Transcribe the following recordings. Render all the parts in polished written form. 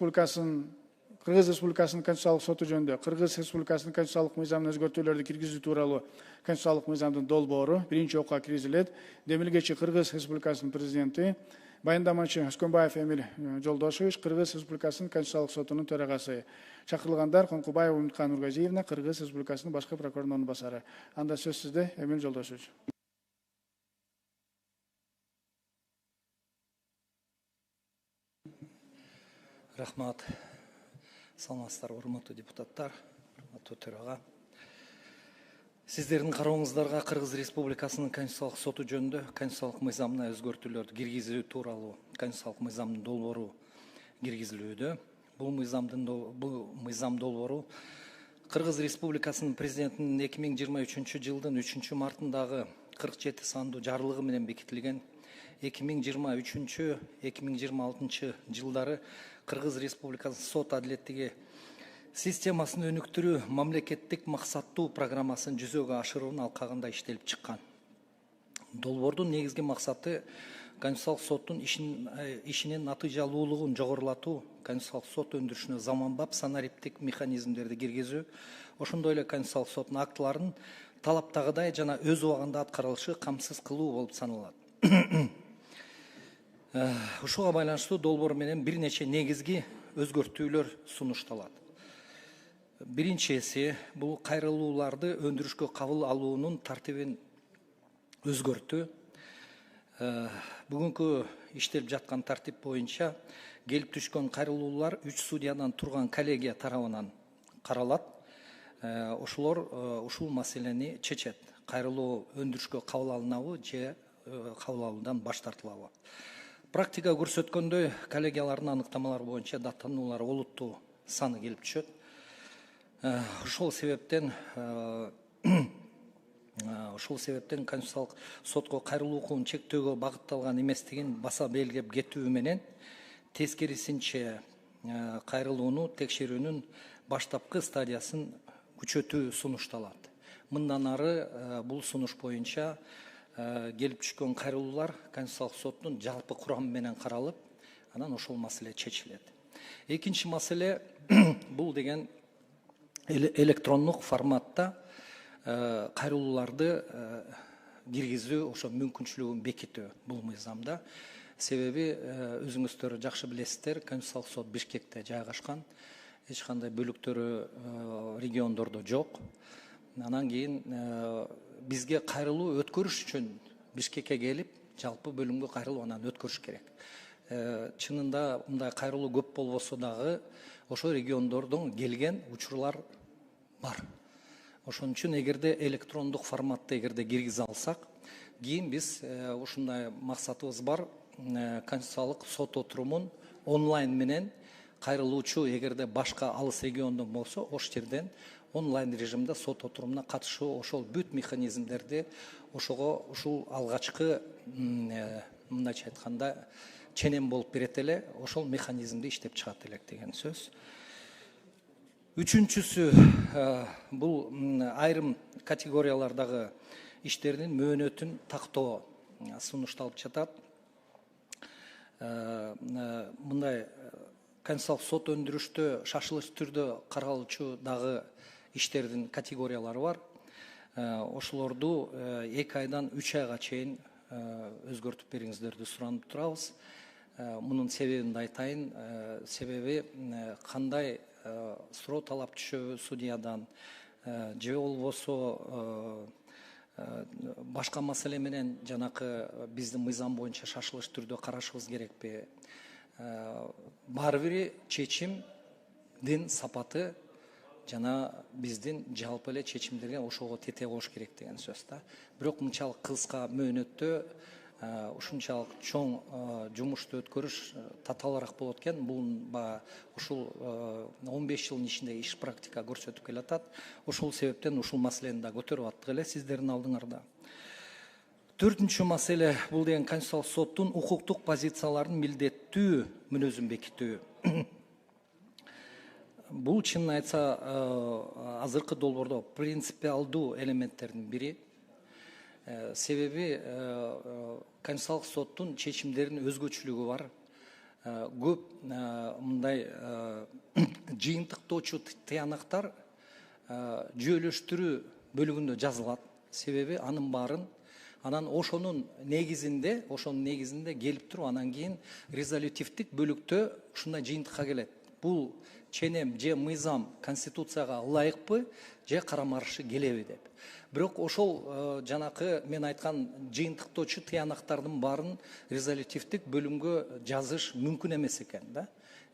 Кыргыз Республикасынын Конституциялык соту жөнүндө Кыргыз Республикасынын конституциялык мыйзамына өзгөртүүлөрдү киргизүү тууралуу конституциялык мыйзамдын долбоору биринчи окууга киргизилет. Демилгечи Кыргыз Республикасынын президенти, баяндамачы Өскөнбаев Эмиль Жолдошевич, Кыргыз Республикасынын конституциялык сотунун төрагасы. Чакырылгандар Коңкубаева Умиткан Нургазиевна, Кыргыз Республикасынын башкы прокурорунун орун басары. Анда сөз сизде, Эмиль Жолдошевич. Рахмат. Саламатсыздар, урматтуу депутаттар, урматтуу төрага. Сиздердин карооңуздарга Кыргыз Республикасынын Конституциялык соту жөнүндө конституциялык мыйзамына өзгөртүүлөрдү киргизүү тууралуу конституциялык мыйзамдын долбоору киргизилүүдө. Бул мыйзам долбоору Кыргыз Республикасынын президентинин 2023 жылдын 3 мартындагы 47 сандуу жарлыгы менен бекитилген 2023-2026 жылдары Кыргыз Республикасынын сот адилеттиги системасын өнүктүрүү мамлекеттик максаттуу программасын жүзөгө ашыруунун алкагында иштелип чыккан. Долбоордун негизги максаты Конституциялык соттун ишинин натыйжалуулугун жогорулатуу, Конституциялык сот өндүрүшүнө заманбап санариптик механизмдерди киргизүү, ошондой эле Конституциялык соттун актыларын талаптагыдай жана өз убагында аткарылышы камсыз кылуу болуп саналат. Ушуга байланыштуу долбоор менен бир нече негизги өзгөртүүлөр сунушталат. Биринчиси бул кайрылууларды өндүрүшкө кабыл алуунун тартибин өзгөртүү. Бүгүнкү иштелип жаткан тартип боюнча келип түшкөн кайрылуулар 3 судьядан турган коллегия тарабынан каралат. Ошолор ушул маселени чечет. Кайрылуу өндүрүшкө кабыл алынабы же кабыл алуудан баш тартылабы. Практика көрсөткөндөй, коллегиялардын аныктамалары боюнча даттануулар олуттуу саны келип түшөт. Ошол себептен Конституциялык сотко кайрылуу укугун чектөөгө багытталган эместигин баса белгилеп кетүү менен тескерисинче кайрылууну текшерүүнүн баштапкы стадиясын күчөтүү сунушталат. Мындан ары бул сунуш боюнча келип түшкөн кайрылуулар Конституциялык соттун жалпы курамы менен каралып, анан ошол маселе чечилет. Экинчи маселе бул деген электрондук форматта кайрылууларды киргизүү, ошо мүмкүнчүлүгүн бекитүү бул мыйзамда. Себеби өзүңүздөр жакшы билесиздер, Конституциялык сот Бишкекте жайгашкан, эч кандай бөлүктөрү региондордо жок. Анан кийин бизге кайрылуу өткөрүш үчүн Бишкекке келип, жалпы бөлүмгө кайрылып анан өткөрүш керек. Чынында мындай кайрылуу көп болбосо дагы ошо региондордон келген учурлар бар. Ошон үчүн эгерде электрондук форматта эгерде киргизе алсак, кийин биз ушундай максатыбыз бар, Конституциялык сот отурумун онлайн менен кайрылуучу эгерде башка алыс региондон болсо, ошол жерден онлайн режимде сот отурумуна катышуу, ошол бүт механизмдерди ошого ушул алгачкы мындайча айтканда ченем болуп берет эле, ошол механизмди иштеп чыгат элек деген сөз. Үчүнчүсү бул айрым категориялардагы иштердин мөөнөтүн тактоо сунушталып жатат. Мындай Конституциялык сот өндүрүштө шашылыш түрдө каралуучу дагы иштердин категориялары бар. Ошолорду 2 айдан 3 айга чейин өзгөртүп бериңиздерди суранып турабыз. Мунун себебин да айтайын. Себеби кандай суроо талап түшөбү судьядан же болбосо башка маселе менен жанакы биздин мыйзам боюнча шашылыш түрдө карашыбыз керекпи? Баары бири чечимдин сапаты жана биздин жалпы эле чечимдерге ошого тете кош керек деген сөз да. Бирок мынчалык кыска мөөнөттө ушунчалык чоң жумушту өткөрүш татаалыраак болот экен. Бул ушул 15 жылдын ичинде иш практика көрсөтүп келатат. Ошол себептен ушул маселени да көтөрүп аттык эле сиздердин алдыңарда. Төртүнчү маселе бул деген Конституциялык соттун укуктук позицияларын милдеттүү мүнөзүн бекитүү. Бул чынын айтса азыркы долбоордо принципиалдуу элементтердин бири. Себеби Конституциялык соттун чечимдеринин өзгөчөлүгү бар. көп мындай жыйынтыктоочу тыянактар жүйөлөштүрүү бөлүгүндө жазылат. Себеби анын баарын анан ошонун негизинде келип туруп анан кийин резолютивдик бөлүктө ушундай жыйынтыкка келет. Бул ченем же мыйзам конституцияга ылайыкпы же карама каршы келеби деп. Бирок ошол жанакы мен айткан жыйынтыктоочу тыянактардын баарын резолютивдик бөлүмгө жазыш мүмкүн эмес экен да.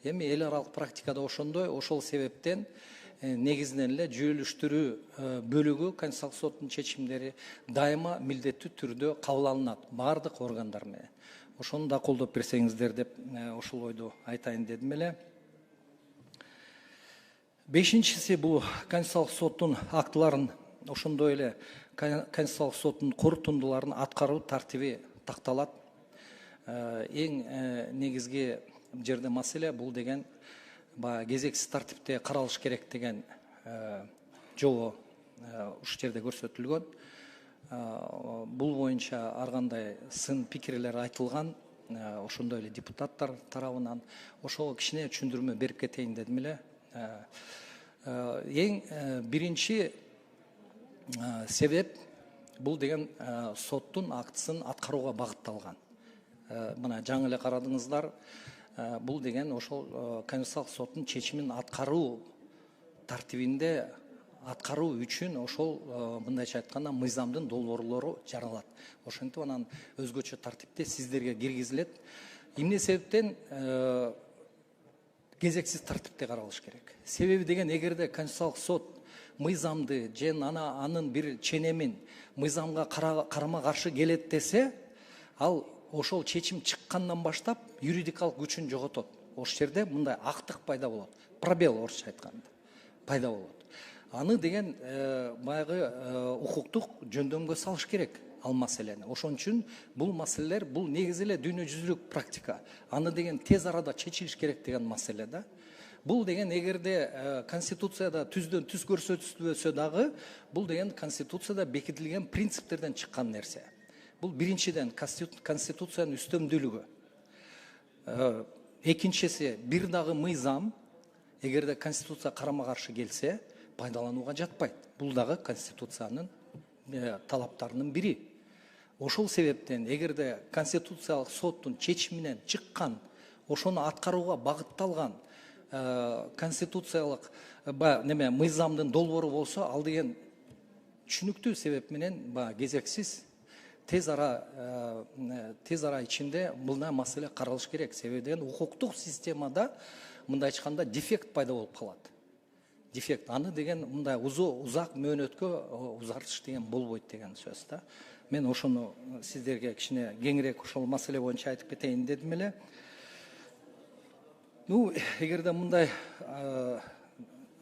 Эми эл аралык практикада ошондой, ошол себептен негизинен эле жүйөлөштүрүү бөлүгү Конституциялык соттун чечимдери дайыма милдеттүү түрдө кабыл алынат баардык органдар менен. Ошону да колдоп берсеңиздер деп ошол ойду айтайын дедим эле. Бешинчиси бул Конституциялык соттун актыларын, ошондой эле Конституциялык соттун корутундуларын аткаруу тартиби такталат. Эң негизги жерде маселе бул деген кезексиз тартипте каралыш керек деген жобо ушул жерде көрсөтүлгөн. Бул боюнча ар кандай сын пикирлер айтылган, ошондой эле депутаттар тарабынан. Ошого кичине түшүндүрмө берип кетейин дедим эле. Эң биринчи себеп бул деген соттун актысын аткарууга багытталган. Мына жаңы эле карадыңыздар. Бул деген ошол Конституциялык соттун чечимин аткаруу тартибинде аткаруу үчүн ошол мындайча айтканда мыйзамдын долбоорлору жаралат. Ошентип анан өзгөчө тартипте сиздерге киргизилет. Эмне себептен кезексиз тартипте каралыш керек? Себеби деген эгерде Конституциялык сот мыйзамды же анын бир ченемин мыйзамга карама каршы келет десе, ал ошол чечим чыккандан баштап юридикалык күчүн жоготот. Ошол жерде мындай актык пайда болот. Пробел орусча айтканда пайда болот. Аны деген баягы укуктук жөндөмгө салыш керек ал маселени. Ошон үчүн бул маселелер бул негизи эле дүйнө жүзүлүк практика. Аны деген тез арада чечилиш керек деген маселе да. Бул деген эгерде конституцияда түздөн түз көрсөтүлбөсө дагы, бул деген конституцияда бекитилген принциптерден чыккан нерсе. Бул биринчиден конституциянын үстөмдүүлүгү. Экинчиси бир дагы мыйзам эгерде конституция карама каршы келсе, пайдаланууга жатпайт. Бул дагы конституциянын талаптарынын бири. Ошол себептен эгерде Конституциялык соттун чечиминен чыккан, ошону аткарууга багытталган конституциялык мыйзамдын долбоору болсо, ал деген түшүнүктүү себеп менен кезексиз тез ара ичинде мындай маселе каралыш керек. Себеби деген укуктук системада мындай айтканда дефект пайда болуп калат. Дефект аны деген мындай узак мөөнөткө узартыш деген болбойт деген сөз да. Мен ошону сиздерге кичине кеңирээк ошол маселе боюнча айтып кетейин дедим эле. Эгерде мындай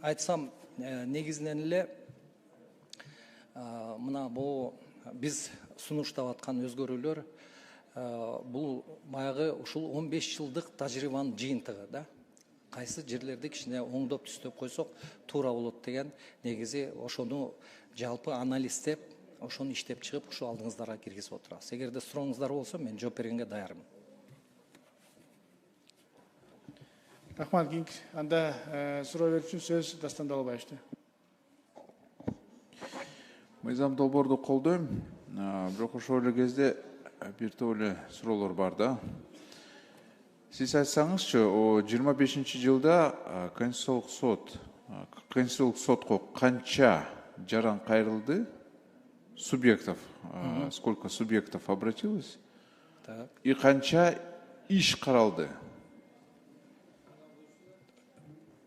айтсам, негизинен эле мына бул биз сунуштап аткан өзгөрүүлөр бул баягы ушул 15 жылдык тажрыйбанын жыйынтыгы да. Кайсы жерлерде кичине оңдоп түздөп койсок туура болот деген негизи ошону жалпы анализдеп, ошону иштеп чыгып ушу алдыңыздарга киргизип отурабыз. Эгерде сурооңуздар болсо мен жооп бергенге даярмын. Рахмат. Анда суроо берүү үчүн сөз Дастан Далбаевичте. Мыйзам долбоорду колдойм, бирок ошол эле кезде бир топ эле суроолор бар да. Сиз айтсаңызчы, 25 жылда Конституциялык сотко канча жаран кайрылды? Субъектов, сколько субъектов обратилось? Так. И канча иш каралды?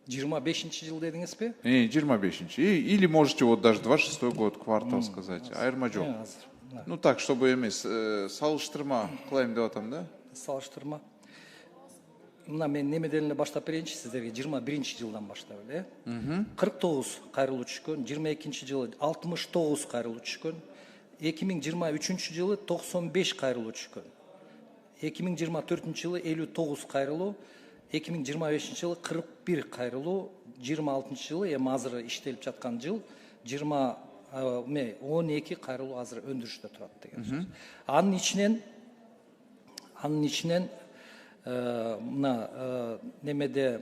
25 жыл дедиңизби? 25. Или можете вот даже 26 год, квартал сказать. Айырма жок. Ну так, чтобы эмес, салыштырма кылайм деп атам да? Салыштырма. Мына мен немеден эле баштап берейинчи сиздерге. 21 жылдан баштап эле. 49 кайрылуу түшкөн, 22 жылы 69 кайрылуу түшкөн, 2023 жылы 95 кайрылуу түшкөн. 2024 жылы 59 кайрылуу, 2025 жылы 41 кайрылуу, 26 жылы эми азыр иштелип жаткан жыл 12 кайрылуу азыр өндүрүштө турат деген сөз. Анын ичинен мына немеде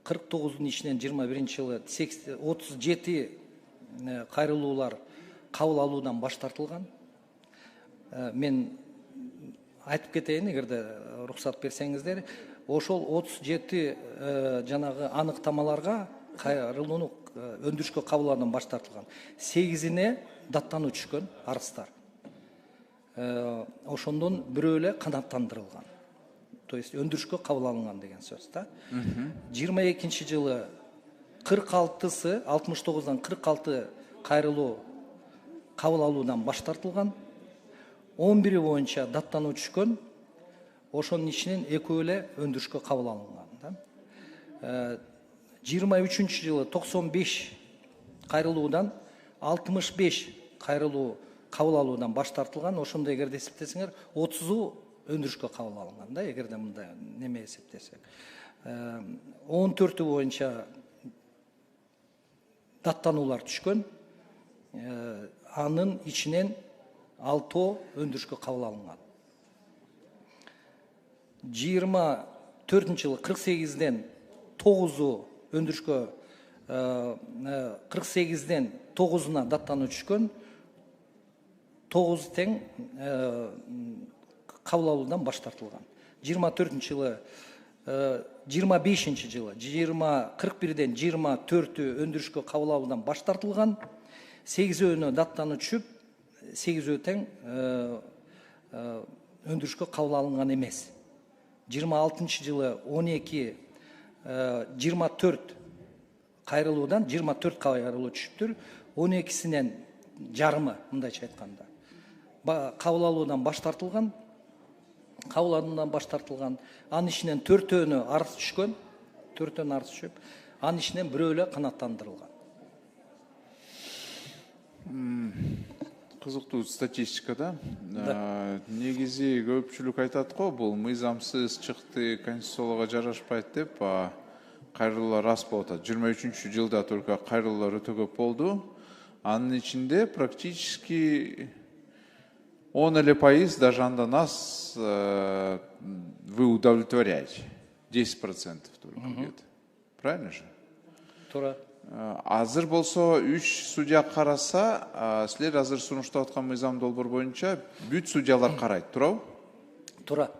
49-дун ичинен 21-жылы 37 кайрылуулар кабыл алуудан баш тартылган. Мен айтып кетейин, эгерде уруксат берсеңиздер, ошол 37 жанагы аныктамаларга кайрылууну өндүрүшкө кабыл алуудан баш тартылган. 8-ине даттануу түшкөн арыздар. Ошондон бирөө эле канааттандырылган. То есть өндүрүшкө кабыл алынган деген сөз да. 22-жылы 46-сы 69-дан 46 кайрылуу кабыл алуудан баш тартылган. 11 боюнча даттануу түшкөн. Ошонун ичинен экөө эле өндүрүшкө кабыл алынган да. 23-жылы 95 кайрылуудан 65 кайрылуу кабыл алуудан баш тартылган. Ошондо эгерде эсептесеңер 30-у өндүрүшкө кабыл алынган да, эгерде мындай неме эсептесек. 14 боюнча даттануулар түшкөн. Анын ичинен 6 өндүрүшкө кабыл алынган. 24-жылы 48-ден 9-у өндүрүшкө 48-ден 9-уна даттануу түшкөн. 9 тең кабыл алуудан баш тартылган. 24-жылы 25-жылы 41-ден 24-ү өндүрүшкө кабыл алуудан баш тартылган. 8-өөнө даттануу түшүп, 8-өө тең өндүрүшкө кабыл алынган эмес. 26-жылы 12 24 кайрылуудан 24 кайрылуу түшүптүр. 12-синен жарымы, мындайча айтканда, кабыл алуудан баш тартылган. Кабыл алуудан баш тартылган. Анын ичинен 4-өөнө арыз түшкөн. 4-өөнө арыз түшүп, анын ичинен бирөө эле канааттандырылган. Кызыктуу статистика да. Негизи көпчүлүк айтат го, бул мыйзамсыз чыкты, конституцияга жарашпайт деп, кайрылуулар аз болуп атат. 23-жылда только кайрылуулар өтө көп болду. Анын ичинде практически 10% даже андан аз вы удовлетворяете. 10% только где-то. Правильно же? Туура. Азыр болсо 3 судья караса, силер азыр сунуштап аткан мыйзам долбоор боюнча бүт судьялар карайт, туурабы? Туура.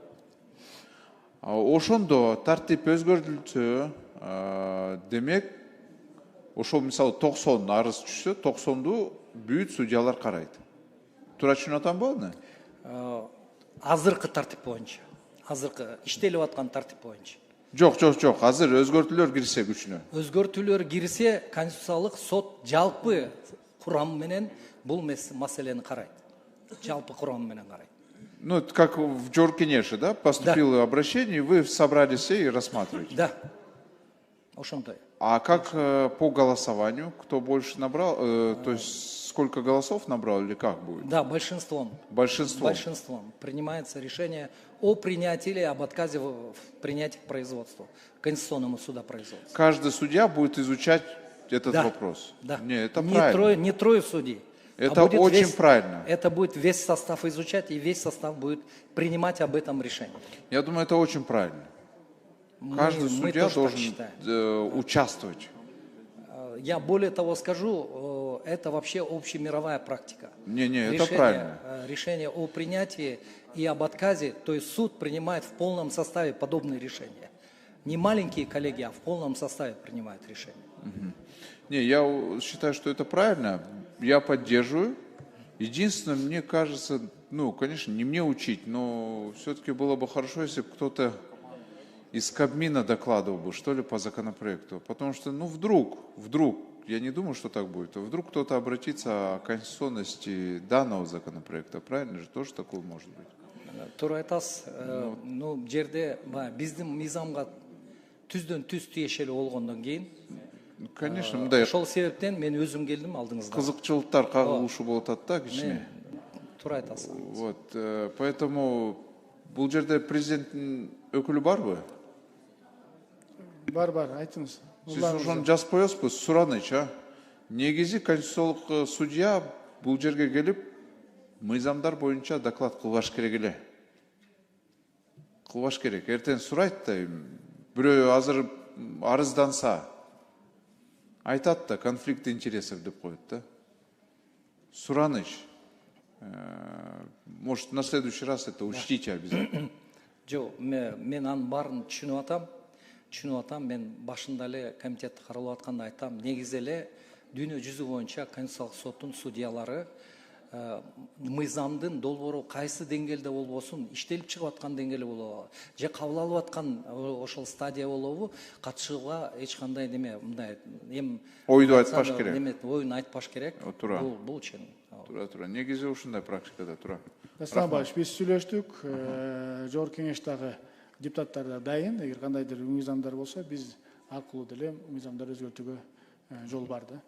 Ошондо тартип өзгөртүлсө, демек ошол мисалы 90 арыз түшсө, 90-ду бүт судьялар карайт. Туура түшүнүп атамбы аны? Азыркы тартип боюнча. Азыркы иштелип аткан тартип боюнча. Жок. Азыр өзгөртүүлөр кирсе күчүнө. Өзгөртүүлөр кирсе, Конституциялык сот жалпы курамы менен бул маселени карайт. Жалпы курамы менен карайт. Ну, как в Джоркинеше, да? Поступило обращение, вы собрались все и рассматриваете. Да. Ошондой. А как по голосованию? Кто больше набрал? То есть сколько голосов набрал или как будет? Да, большинством. Большинством принимается решение о принятии или об отказе в принятии к производству, Конституционному суда производства. Каждый судья будет изучать этот вопрос? Да. Не, это правильно. Не трое судей. Это очень правильно. Это будет весь состав изучать, и весь состав будет принимать об этом решение. Я думаю, это очень правильно. Каждый судья должен участвовать. Я более того скажу, это вообще общемировая практика. Это правильно. Решение о принятии и об отказе, то есть суд принимает в полном составе подобные решения. Не маленькие коллеги, а в полном составе принимают решения. Я считаю, что это правильно. Я поддерживаю. Единственное, мне кажется, конечно, не мне учить, но все-таки было бы хорошо, если бы кто-то из Кабмина докладывал бы, что ли, по законопроекту. Потому что, вдруг, я не думаю, что так будет, вдруг кто-то обратится о конституционности данного законопроекта, правильно же? Тоже такое может быть. Туура айтасыз. Жерде биздин мыйзамга түздөн түз тиешелүү болгондон кийин, конечно, мындай ошол себептен мен өзүм келдим алдыңызга. Кызыкчылыктар кагылышы болуп атат да, кичине. Туура айтасыз. Вот, поэтому бул жерде президенттин өкүлү барбы? Бар, айтыңыз. Сиз ошону жазып коесузбу, суранычы, негизи конституциялык судья бул жерге келип, мыйзамдар боюнча доклад кылбаш керек эле. кылбаш керек. Эртең сурайт да, бирөө азыр арызданса, айтат да конфликт интересов деп коет да. Сураныч. Может, на следующий раз это учтите обязательно. Жок, мен анын баарын түшүнүп атам, мен башында эле комитетти каралып атканда айтам, негизи эле дүйнө жүзү боюнча Конституциялык соттун судьялары мыйзамдын долбоору кайсы деңгээлде болбосун иштелип чыгып аткан деңгээлде болобу же кабыл алып аткан ошол стадия болобу, катышууга эч кандай неме мындай Ойду айтпаш керек. Оюн айтпаш керек. Туура. Бул чын. Тура. Негизи ушундай практикада тура. Асланбаевич, биз сүйлөштүк, жогорку кеңештагы депутаттар да дайын, эгер кандайдыр мыйзамдар болсо, биз аркылуу деле мыйзамдар өзгөртүүгө жол бар да.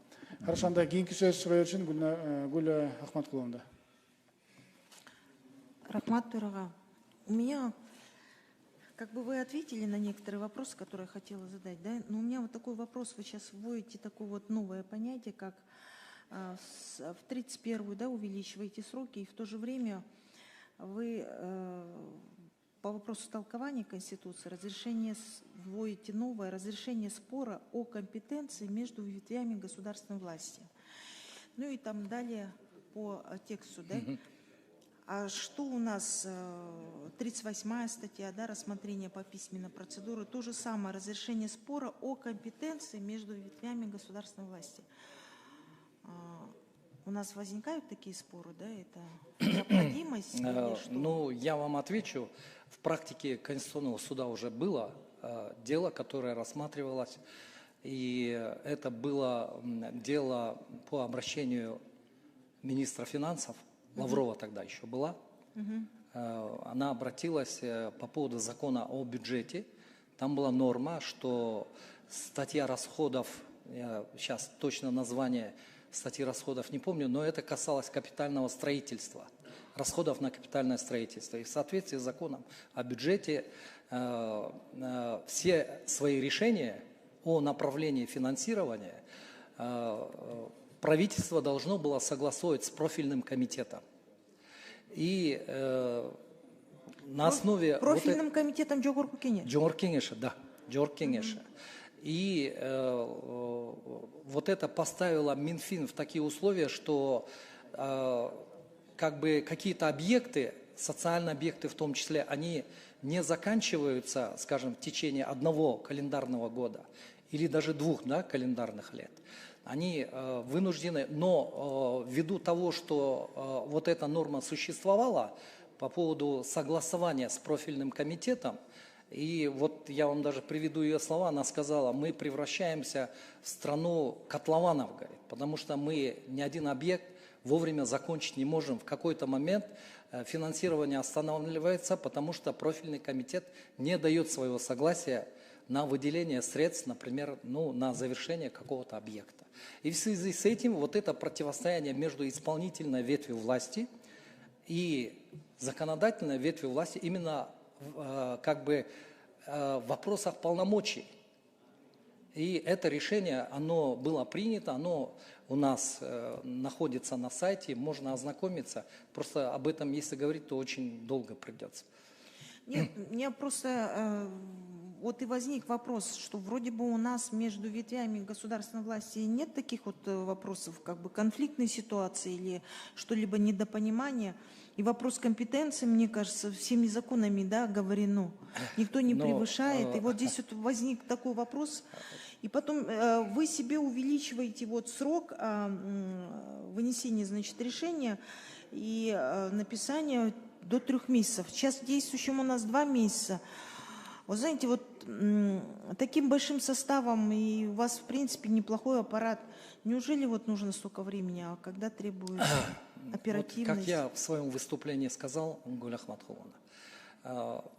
Хорошо, анда кийинки сөз сурай берсин Гүль Ахматкуловна. Рахмат Төрага, у меня, как бы вы ответили на некоторые вопросы, которые я хотела задать, да? Но у меня вот такой вопрос, вы сейчас вводите такое вот новое понятие, как в 31-ю, да, увеличиваете сроки, и в то же время вы по вопросу толкования Конституции вводите новое разрешение спора о компетенции между ветвями государственной власти. Ну и там далее по тексту, да? А что у нас 38-я статья, да, рассмотрение по письменной процедуре, то же самое, разрешение спора о компетенции между ветвями государственной власти. У нас возникают такие споры, да, это необходимость или что? Ну, я вам отвечу. В практике Конституционного суда уже было дело, которое рассматривалось, и это было дело по обращению министра финансов, Лаврова тогда еще была. Она обратилась по поводу закона о бюджете. Там была норма, что статья расходов, я сейчас точно название статьи расходов не помню, но это касалось капитального строительства, расходов на капитальное строительство. И в соответствии с законом о бюджете все свои решения о направлении финансирования правительство должно было согласовывать с профильным комитетом. И на основе... Профильным комитетом Жогорку Кеңеш? Жогорку Кеңеш, да. Жогорку Кеңеш. И вот это поставило Минфин в такие условия, что как бы какие-то объекты, социальные объекты в том числе, они не заканчиваются, скажем, в течение одного календарного года или даже двух, да, календарных лет. Они вынуждены, но ввиду того, что вот эта норма существовала по поводу согласования с профильным комитетом, и вот я вам даже приведу ее слова, она сказала, мы превращаемся в страну котлованов, говорит, потому что мы ни один объект вовремя закончить не можем. В какой-то момент финансирование останавливается, потому что профильный комитет не дает своего согласия на выделение средств, например, на завершение какого-то объекта. И в связи с этим вот это противостояние между исполнительной ветвью власти и законодательной ветвью власти именно как бы в вопросах полномочий. И это решение, оно было принято, оно у нас находится на сайте, можно ознакомиться. Просто об этом, если говорить, то очень долго придется. Нет, мне просто вот и возник вопрос, что вроде бы у нас между ветвями государственной власти нет таких вот вопросов, как бы конфликтной ситуации или что-либо недопонимания. И вопрос компетенции, мне кажется, всеми законами, да, оговорено. Никто не превышает. И вот здесь вот возник такой вопрос. И потом вы себе увеличиваете вот срок вынесения, значит, решения и написания до 3 месяцев. Сейчас действующим у нас 2 месяца. Вы знаете, вот таким большим составом, и у вас, в принципе, неплохой аппарат. Неужели вот нужно столько времени, а когда требуется оперативность? Вот, как я в своем выступлении сказал, Гүль Ахматкуловна,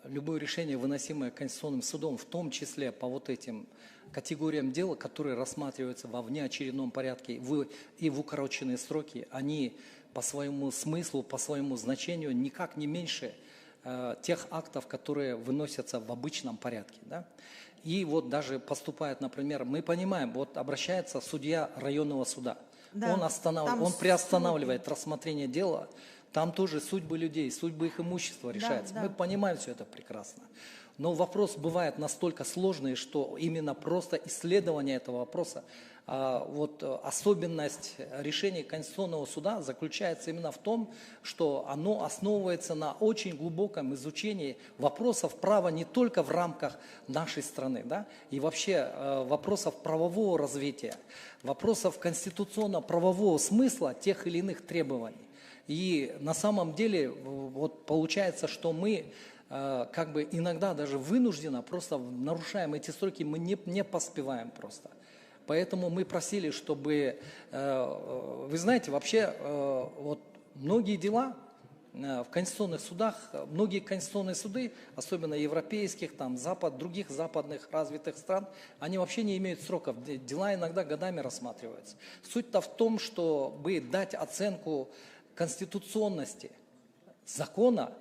любое решение, выносимое Конституционным судом, в том числе по вот этим категориям дел, которые рассматриваются во внеочередном порядке и в укороченные сроки, они по своему смыслу, по своему значению никак не меньше тех актов, которые выносятся в обычном порядке. Да? И вот даже поступает, например, мы понимаем, вот обращается судья районного суда, да, он приостанавливает рассмотрение дела, Там тоже судьбы людей, судьбы их имущества решаются. да. Мы понимаем все это прекрасно. Но вопрос бывает настолько сложный, что именно просто исследование этого вопроса, особенность решения Конституционного суда заключается именно в том, что оно основывается на очень глубоком изучении вопросов права не только в рамках нашей страны, да, и вообще вопросов правового развития, вопросов конституционно-правового смысла тех или иных требований. И на самом деле вот получается, что мы как бы иногда даже вынужденно просто нарушаем эти сроки, мы не поспеваем просто. Поэтому мы просили, чтобы, вы знаете, вообще вот многие дела в конституционных судах, многие конституционные суды, особенно европейских, там, других западных развитых стран, они вообще не имеют сроков. Дела иногда годами рассматриваются. Суть-то в том, чтобы дать оценку конституционности закона,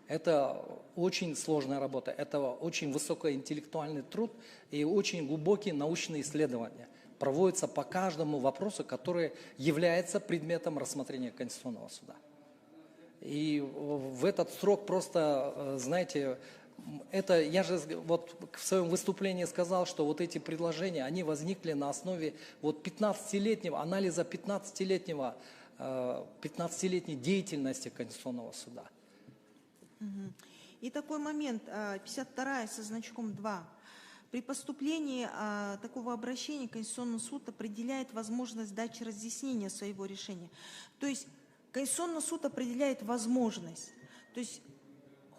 это очень сложная работа, это очень высокоинтеллектуальный труд и очень глубокие научные исследования проводятся по каждому вопросу, который является предметом рассмотрения Конституционного суда. И в этот срок просто, знаете, это я же вот в своем выступлении сказал, что вот эти предложения, они возникли на основе вот 15-летнего анализа 15-летней деятельности Конституционного суда. И такой момент, 52 со значком 2. При поступлении такого обращения Конституционный суд определяет возможность дачи разъяснения своего решения. То есть Конституционный суд определяет возможность. То есть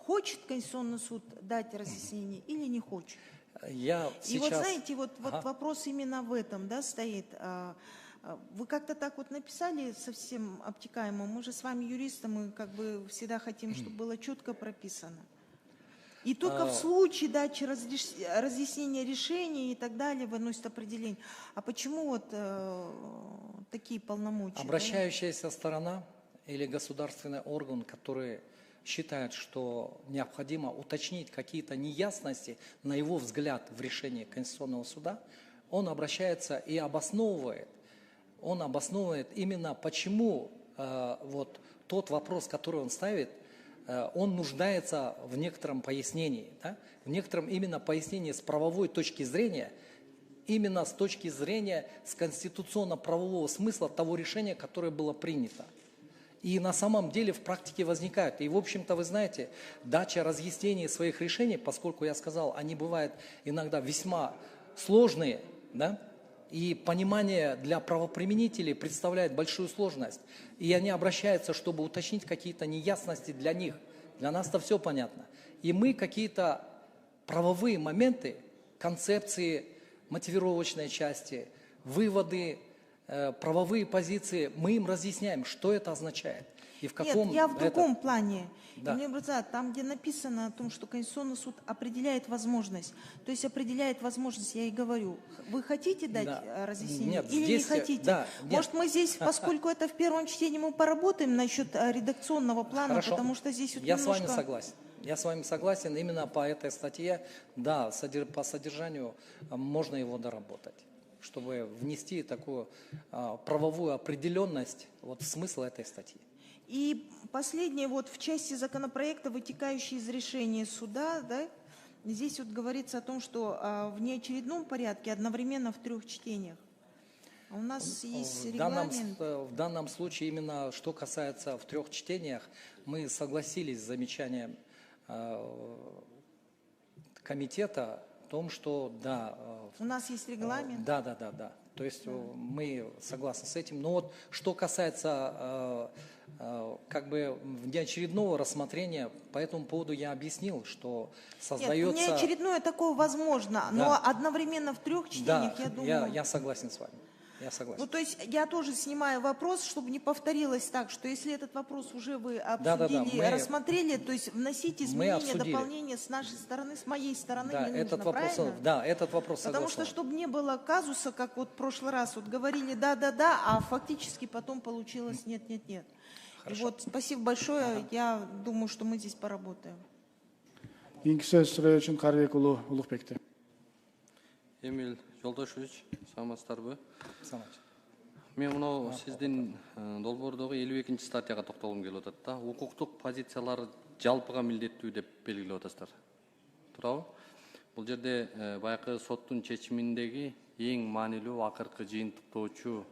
хочет Конституционный суд дать разъяснение или не хочет. И вот знаете, вот вопрос именно в этом, да, стоит. Вы как-то так вот написали совсем обтекаемо. Мы же с вами юристы, мы как бы всегда хотим, чтобы было четко прописано. И только в случае дачи разъяснения решения и так далее выносит определение. А почему вот такие полномочия? Обращающаяся сторона или государственный орган, который считает, что необходимо уточнить какие-то неясности, на его взгляд, в решении Конституционного суда, он обращается и обосновывает именно почему вот тот вопрос, который он ставит, он нуждается в некотором пояснении, да? В некотором именно пояснении с правовой точки зрения, именно с точки зрения с конституционно-правового смысла того решения, которое было принято. И на самом деле в практике возникают. И в общем-то, вы знаете, дача разъяснений своих решений, поскольку я сказал, они бывают иногда весьма сложные, да? И понимание для правоприменителей представляет большую сложность. И они обращаются, чтобы уточнить какие-то неясности для них. Для нас-то все понятно. И мы какие-то правовые моменты, концепции, мотивировочной части, выводы, правовые позиции, мы им разъясняем, что это означает. И в каком. Нет, я в другом плане. Да. Мне кажется, там, где написано о том, что Конституционный суд определяет возможность, то есть определяет возможность, я и говорю, вы хотите дать разъяснение или здесь, не хотите? Да, Может, мы здесь, поскольку это в первом чтении, мы поработаем насчет редакционного плана, Хорошо. Потому что здесь вот Я немножко... с вами согласен. Я с вами согласен, именно по этой статье, да, по содержанию можно его доработать, чтобы внести такую правовую определенность вот, в смысл этой статьи. И последнее, вот в части законопроекта, вытекающей из решения суда, да, здесь вот говорится о том, что в неочередном порядке одновременно в 3 чтениях. А у нас есть регламент. В данном случае, именно что касается в 3 чтениях, мы согласились с замечанием комитета о том, что да. У нас есть регламент. Да. То есть мы согласны с этим. Но вот что касается как бы внеочередного рассмотрения, по этому поводу я объяснил, что создается... Нет, внеочередное такое возможно, но одновременно в 3 чтениях, я думаю... Я согласен с вами. Я согласен. Ну, то есть я тоже снимаю вопрос, чтобы не повторилось так, что если этот вопрос уже вы обсудили, рассмотрели, то есть вносите изменения, дополнения с нашей стороны, с моей стороны не нужно, этот вопрос, правильно? Да, этот вопрос Потому согласен. что, чтобы не было казуса, как вот в прошлый раз, вот говорили да, а фактически потом получилось нет. И вот спасибо большое, я думаю, что мы здесь поработаем. Кийинки сөз суроо үчүн Карыбек уулу Улукбекти. Эмиль Жолдошевич, саламатсыздарбы? Мен мынау сиздин долбоордогу 52 статьяга токтолгум келип атат да. Укуктук позициялар жалпыга милдеттүү деп белгилеп атасыздар. Туурабы? Бул жерде баягы соттун чечиминдеги эң маанилүү акыркы жыйынтыктоочу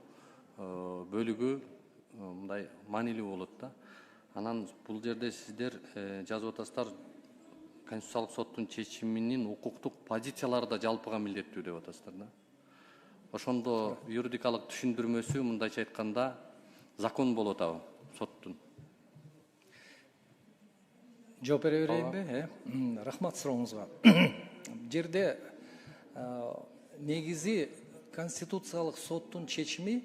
бөлүгү мындай маанилүү болот да. Анан бул жерде сиздер жазып атасыздар Конституциялык соттун чечиминин укуктук позициялары да жалпыга милдеттүү деп атасыздар да. Ошондо юридикалык түшүндүрмөсү мындайча айтканда закон болуп атабы соттун? Жооп бере берейинби? Рахмат сурооңузга. Жерде негизи Конституциялык соттун чечими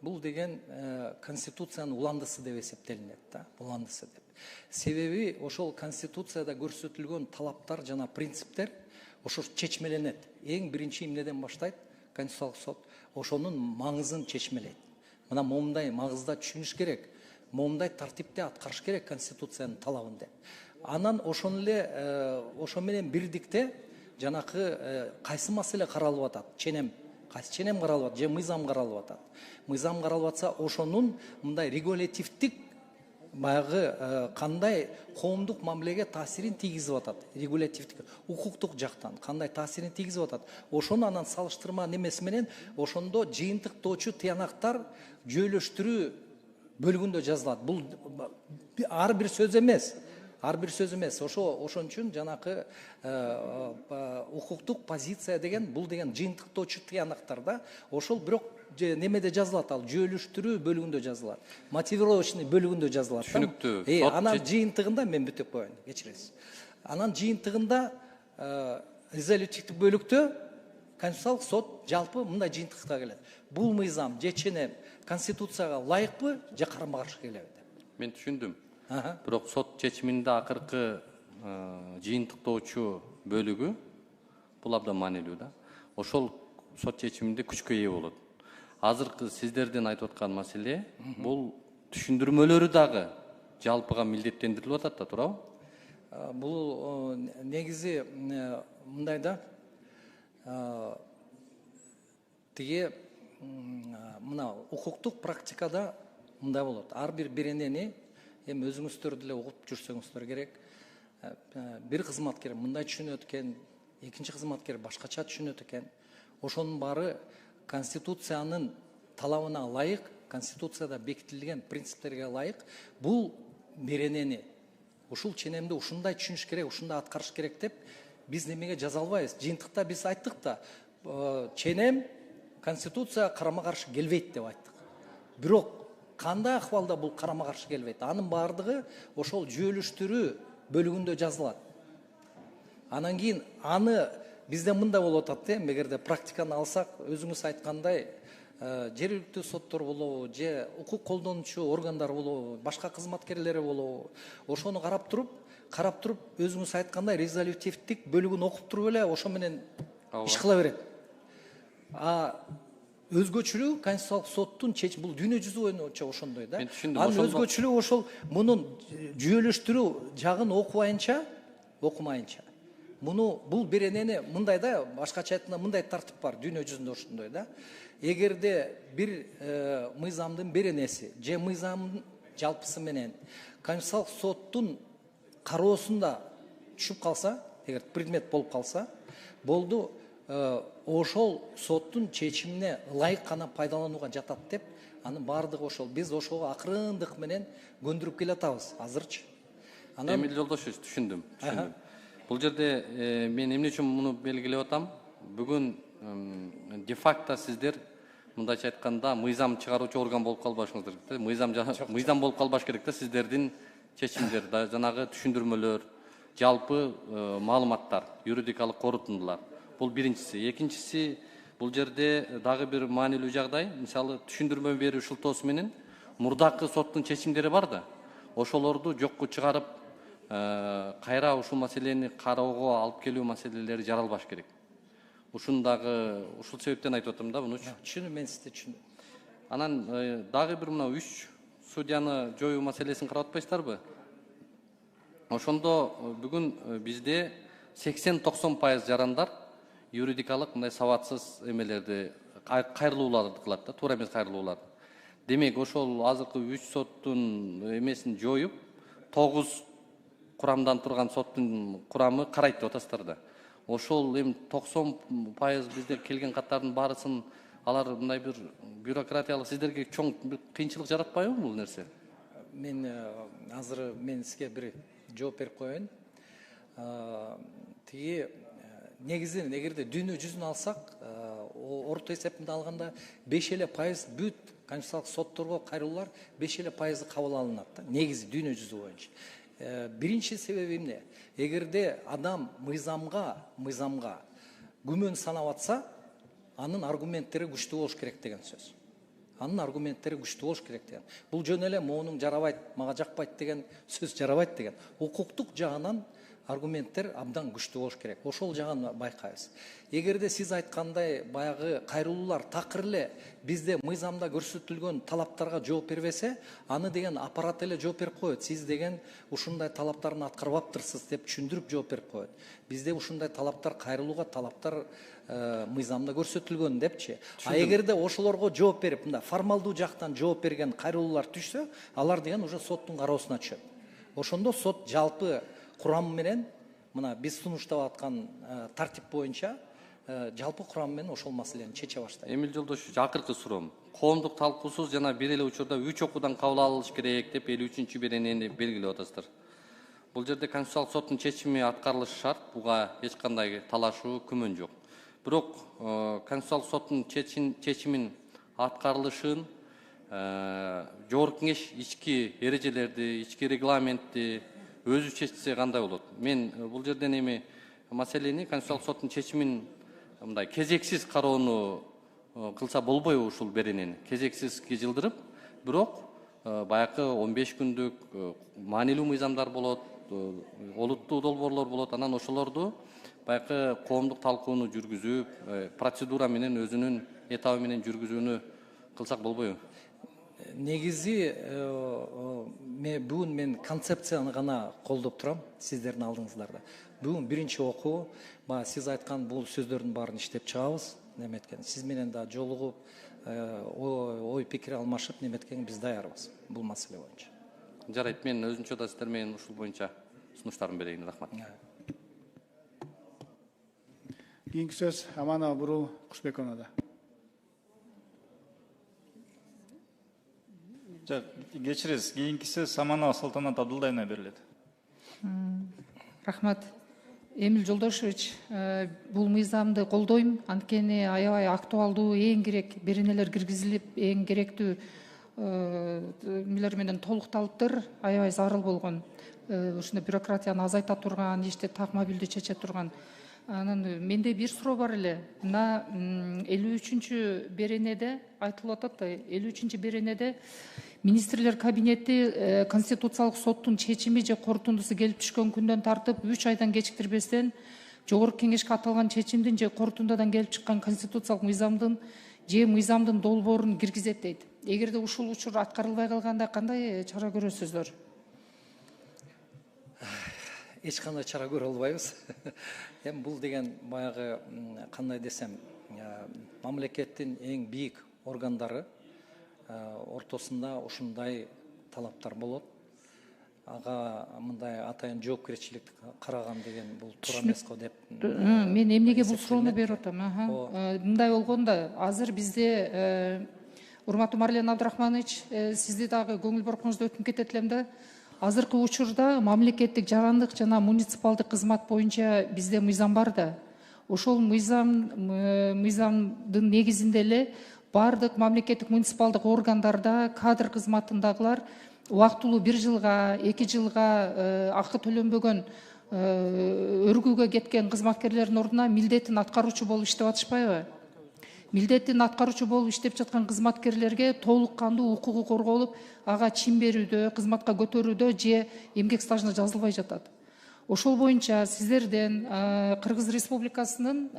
бул деген Конституциянын уландысы деп эсептелинет да, уландысы деп. Себеби ошол Конституцияда көрсөтүлгөн талаптар жана принциптер ошо чечмеленет. Эң биринчи эмнеден баштайт? Конституциялык сот ошонун маңызын чечмелейт. Мына момундай маңызда түшүнүш керек, момундай тартипте аткарыш керек Конституциянын талабын деп. Анан ошону эле ошо менен бирдикте жанакы кайсы маселе каралып атат? Кайсы ченем каралып атат же мыйзам каралып атат? Мыйзам каралып атса, ошонун мындай регулятивдик баягы кандай коомдук мамилеге таасирин тийгизип атат? Регулятивдик, укуктук жактан кандай таасирин тийгизип атат? Ошону анан салыштырма немеси менен ошондо жыйынтыктоочу тыянактар жүйөлөштүрүү бөлүгүндө жазылат. Бул ар бир сөз эмес. Ошон үчүн жанакы укуктук позиция деген бул деген жыйынтыктоочу тыянактар да. Ошол бирок немеде жазылат, ал жүйөлөштүрүү бөлүгүндө жазылат. Мотивировочный бөлүгүндө жазылат. Түшүнүктүү. Анан жыйынтыгында мен бүтүп коеюн, кечиресиз. Анан жыйынтыгында резолютивдик бөлүктө Конституциялык сот жалпы мындай жыйынтыкка келет. Бул мыйзам же ченем Конституцияга ылайыкпы же карама каршы келеби деп. Мен түшүндүм. Бирок сот чечиминде акыркы жыйынтыктоочу бөлүгү бул абдан маанилүү да. Ошол сот чечиминде күчкө ээ болот. Азыркы сиздердин айтып аткан маселе бул түшүндүрмөлөрү дагы жалпыга милдеттендирилип атат да, туурабы? Бул негизи мындай да. Тиги мына укуктук практикада мындай болот. Ар бир беренени эми өзүңүздөр деле угуп жүрсөңүздөр керек. Бир кызматкер мындай түшүнөт экен, экинчи кызматкер башкача түшүнөт экен. Ошонун баары Конституциянын талабына ылайык, Конституцияда бекитилген принциптерге ылайык бул беренени, ушул ченемди ушундай түшүнүш керек, ушундай аткарыш керек деп биз немеге жаза албайбыз. Жыйынтыкта биз айттык да, ченем Конституция карама каршы келбейт деп айттык. Бирок кандай акыбалда бул карама каршы келбейт? Анын баардыгы ошол жүйөлөштүрүү бөлүгүндө жазылат. Анан кийин аны бизде мындай болуп атат да, эгерде практиканы алсак, өзүңүз айткандай, жергиликтүү соттор болобу, же укук колдонуучу органдар болобу, башка кызматкерлери болобу, ошону карап туруп өзүңүз айткандай резолютивдик бөлүгүн окуп туруп эле ошо менен иш кыла берет. Өзгөчөлүгү Конституциялык соттун бул дүйнө жүзү боюнча ошондой да. Анын өзгөчөлүгү ошол мунун жүйөлөштүрүү жагын окумайынча. Бул беренени мындай да, башкача айтканда мындай тартип бар дүйнө жүзүндө ошондой да. Эгерде бир мыйзамдын беренеси же мыйзамдын жалпысы менен Конституциялык соттун кароосунда түшүп калса, эгер предмет болуп калса, болду, ошол соттун чечимине ылайык гана пайдаланууга жатат деп, анын баардыгы ошол. Биз ошого акырындык менен көндүрүп келатабыз азырчы. Эмил Жолдошевич, түшүндүм. Бул жерде мен эмне үчүн муну белгилеп атам? Бүгүн де-факто сиздер мындайча айтканда мыйзам чыгаруучу орган болуп калбашыңыз керек. Мыйзам болуп калбаш керек да, сиздердин чечимдер, жанагы түшүндүрмөлөр, жалпы маалыматтар, юридикалык корутундулар. Бул биринчиси. Экинчиси, бул жерде дагы бир маанилүү жагдай, мисалы түшүндүрмө берүү шылтоосу менен мурдакы соттун чечимдери бар да, ошолорду жокко чыгарып, кайра ушул маселени кароого алып келүү маселелери жаралбаш керек. Ушул себептен айтып атам да, мунучу. Түшүндүм, мен сизди түшүндүм. Анан дагы бир мына 3 судьяны жоюу маселесин карап атпайсыздарбы? Ошондо бүгүн бизде 80-90% жарандар юридикалык мындай сабатсыз эмелерди кайрылууларды кылат да, туура эмес кайрылууларды. Демек ошол азыркы 3 соттун эмесин жоюп 9 курамдан турган соттун курамы карайт деп атасыздар да. Ошол эми 90% бизде келген каттардын баарысын алар мындай бир бюрократиялык сиздерге чоң бир кыйынчылык жаратпайбы бул нерсе? Мен азыр мен сизге бир жооп берип коеюн. Тиги негизинен эгерде дүйнө жүзүн алсак, орто эсепинде алганда 5% бүт конституциялык сотторго кайрылуулар 5% кабыл алынат да, негизи дүйнө жүзү боюнча. Биринчи себеби эмне? Эгерде адам мыйзамга күмөн санап атса, анын аргументтери күчтүү болуш керек деген сөз. Анын аргументтери күчтүү болуш керек деген. Бул жөн эле моунуң жарабайт, мага жакпайт деген сөз жарабайт деген. Укуктук жагынан аргументтер абдан күчтүү болуш керек. Ошол жагын байкайбыз. Эгерде сиз айткандай баягы кайрылуулар такыр эле бизде мыйзамда көрсөтүлгөн талаптарга жооп бербесе, аны деген аппарат эле жооп берип коет. Сиз деген ушундай талаптарын аткарбаптырсыз деп түшүндүрүп жооп берип коет. Бизде ушундай талаптар, кайрылууга талаптар мыйзамда көрсөтүлгөн депчи. А эгерде ошолорго жооп берип, мында формалдуу жактан жооп берген кайрылуулар түшсө, алар деген уже соттун кароосуна түшөт. Ошондо сот жалпы курамы менен, мына биз сунуштап аткан тартип боюнча жалпы курамы менен ошол маселени чече баштайт. Эмил Жолдошевич, акыркы суроом. Коомдук талкуусуз жана бир эле учурда 3 окуудан кабыл алыныш керек деп 53-беренени белгилеп атасыздар. Бул жерде Конституциялык соттун чечими аткарылышы шарт, буга эч кандай талашуу, күмөн жок. Бирок Конституциялык соттун чечимин аткарылышын Жогорку Кеңеш ички эрежелерди, ички регламентти өзү чечсе кандай болот? Мен бул жерден эми маселени Конституциялык соттун чечимин мындай кезексиз кароону кылса болбойбу ушул беренени? Кезексизге жылдырып, бирок баягы 15 күндүк маанилүү мыйзамдар болот, олуттуу долбоорлор болот, анан ошолорду баягы коомдук талкууну жүргүзүп, процедура менен өзүнүн этабы менен жүргүзүүнү кылсак болбойбу? Негизи бүгүн мен концепцияны гана колдоп турам сиздердин алдыңыздарда. Бүгүн биринчи окуу, сиз айткан бул сөздөрдүн баарын иштеп чыгабыз. Неметкен сиз менен да жолугуп, ой пикир алмашып, неметкен биз даярбыз бул маселе боюнча. Жарайт, мен өзүнчө да сиздер менен ушул боюнча сунуштарымды берейин. Рахмат. Кийинки сөз Аманова Бурул Кушбековнада. Кечиресиз, кийинки сөз Саманова Салтанат Абдулдаевна берилет. Рахмат. Эмил Жолдошевич, бул мыйзамды колдойм, анткени аябай актуалдуу, эң керек беренелер киргизилип, эң керектүү эмелер менен толукталыптыр, аябай зарыл болгон. Ушундай бюрократияны азайта турган, ишти так мобилдүү чече турган. Анан менде бир суроо бар эле. Мына 53-чү беренеде айтылып атат да, 53-чү беренеде Министрлер кабинети Конституциялык соттун чечими же корутундусу келип түшкөн күндөн тартып 3 айдан кечиктирбестен Жогорку Кеңешке аталган чечимдин же корутундадан келип чыккан конституциялык мыйзамдын же мыйзамдын долбоорун киргизет дейт. Эгерде ушул учур аткарылбай калганда кандай чара көрөсүздөр? Эч кандай чара көрө албайбыз. Эми бул деген баягы кандай десем, мамлекеттин эң бийик органдары ортосунда ушундай талаптар болот. Ага мындай атайын жоопкерчиликти караган деген бул туура эмес го деп. Мен эмнеге бул суроону берип атам? Мындай болгондо азыр бизде урматтуу Марлен Абдрахманович, сизди дагы көңүл боркуңузду өтүнүп кетет элем да. Азыркы учурда мамлекеттик жарандык жана муниципалдык кызмат боюнча бизде мыйзам бар да. Ошол мыйзамдын негизинде эле бардык мамлекеттик муниципалдык органдарда кадр кызматындагылар убактылуу 1 жылга, 2 жылга акы төлөнбөгөн өргүүгө кеткен кызматкерлердин ордуна милдетин аткаруучу болуп иштеп атышпайбы? Милдетин аткаруучу болуп иштеп жаткан кызматкерлерге толук кандуу укугу корголуп, ага чим берүүдө, кызматка көтөрүүдө же эмгек стажына жазылбай жатат. Ошол боюнча сиздерден Кыргыз Республикасынын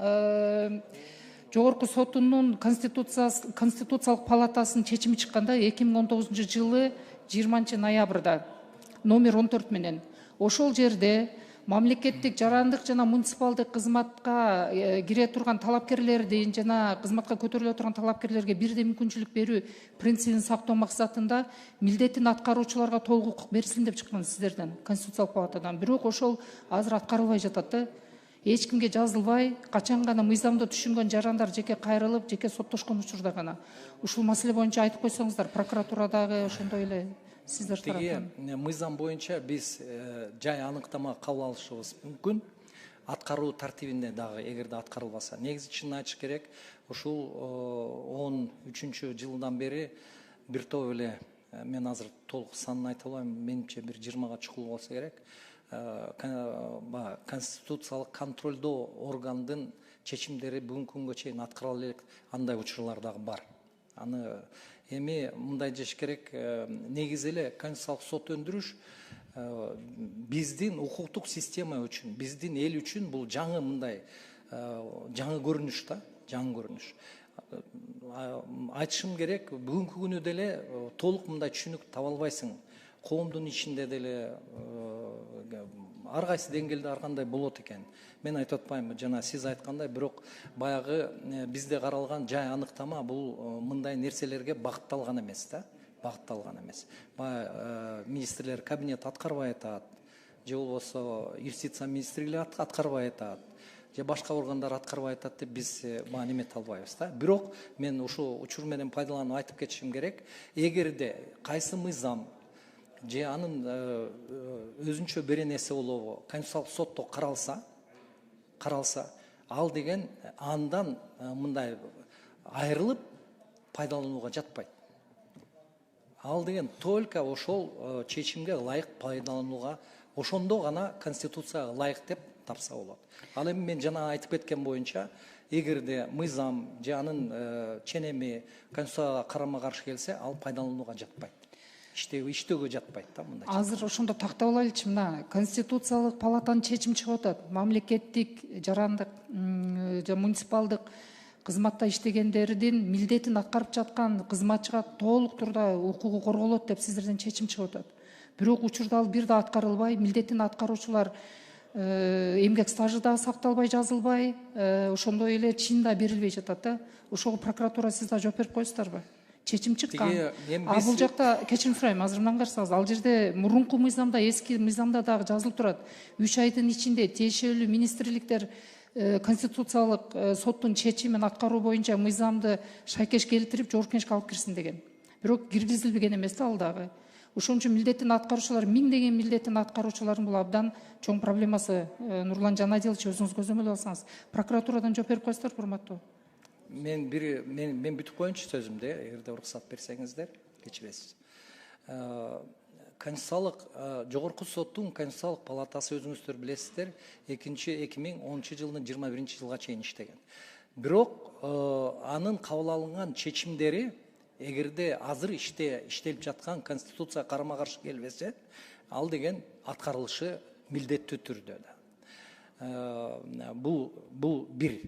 Жогорку сотунун конституциялык палатасынын чечими чыкканда 2019-жылы 20 ноябрда номер 14 менен ошол жерде мамлекеттик жарандык жана муниципалдык кызматка кире турган талапкерлердин жана кызматка көтөрүлө турган талапкерлерге бирдей мүмкүнчүлүк берүү принцибин сактоо максатында милдетин аткаруучуларга толук укук берилсин деп чыккан сиздерден, Конституциялык палатадан. Бирок ошол азыр аткарылбай жатат да. Эч кимге жазылбай, качан гана мыйзамды түшүнгөн жарандар жеке кайрылып, жеке соттошкон учурда гана. Ушул маселе боюнча айтып койсоңуздар, прокуратурадагы ошондой эле сиздер тараптан. Мыйзам боюнча биз жай аныктама кабыл алышыбыз мүмкүн. Аткаруу тартибинде дагы эгерде аткарылбаса. Негизи чынын айтыш керек, ушул 13-жылдан бери бир топ эле, мен азыр толук санын айта албайм, менимче бир 20га чукул болсо керек. Конституциялык контролдоо органдын чечимдери бүгүнкү күнгө чейин аткарыла элек, андай учурлар дагы бар. Аны эми мындай деш керек, негизи эле Конституциялык сот өндүрүш биздин укуктук система үчүн, биздин эл үчүн бул жаңы мындай жаңы көрүнүш да, жаңы көрүнүш. Айтышым керек, бүгүнкү күнү деле толук мындай түшүнүк таба албайсың. Коомдун ичинде деле ар кайсы деңгээлде ар кандай болот экен. Мен айтып атпайм, жана сиз айткандай, бирок баягы бизде каралган жай аныктама бул мындай нерселерге багытталган эмес да, багытталган эмес. Баягы министрлер кабинет аткарбай атат, же болбосо юстиция министрлиги аткарбай атат, же башка органдар аткарбай атат деп биз баягы немете албайбыз да. Бирок мен ушул учур менен пайдаланып айтып кетишим керек, эгерде кайсы мыйзам же анын өзүнчө беренеси болобу Конституциялык сотто каралса, ал деген андан мындай айрылып пайдаланууга жатпайт. Ал деген только ошол чечимге ылайык пайдаланууга, ошондо гана Конституцияга ылайык деп тапса болот. Ал эми мен жана айтып кеткен боюнча, эгерде мыйзам же анын ченеми Конституцияга карама каршы келсе, ал пайдаланууга жатпайт. Иштөөгө жатпайт да мындай. Азыр ошондо тактап алайлычы, мына Конституциялык палатанын чечими чыгып атат. Мамлекеттик жарандык же муниципалдык кызматта иштегендердин милдетин аткарып жаткан кызматчыга толук турда укугу корголот деп сиздерден чечим чыгып атат. Бирок учурда ал бир да аткарылбай, милдетин аткаруучулар эмгек стажы да сакталбай, жазылбай, ошондой эле чын да берилбей жатат да. Ошого прокуратура сиз да жооп берип коесуздарбы? Чечим чыккан. А бул жакта кечирим сурайм, азыр мындан карасаңыз, ал жерде мурунку мыйзамда, эски мыйзамда дагы жазылып турат. 3 айдын ичинде тиешелүү министрликтер Конституциялык соттун чечимин аткаруу боюнча мыйзамды шайкеш келтирип, жогорку кеңешке алып кирсин деген. Бирок киргизилбеген эмес да ал дагы. Ошон үчүн милдетин аткаруучулар, миңдеген милдетин аткаруучулардын бул абдан чоң проблемасы. Нурлан Жанадилович, өзүңүз көзөмөл алсаңыз, прокуратурадан жооп берип коесуздар, урматтуу. Мен бүтүп коеюнчу сөзүмдү, эгерде уруксат берсеңиздер, кечиресиз. Конституциялык жогорку соттун Конституциялык палатасы, өзүңүздөр билесиздер, 2010 жылдын 21-жылга чейин иштеген. Бирок анын кабыл алынган чечимдери эгерде азыр иштелип жаткан Конституция карама каршы келбесе, ал деген аткарылышы милдеттүү түрдө да. Бул бир.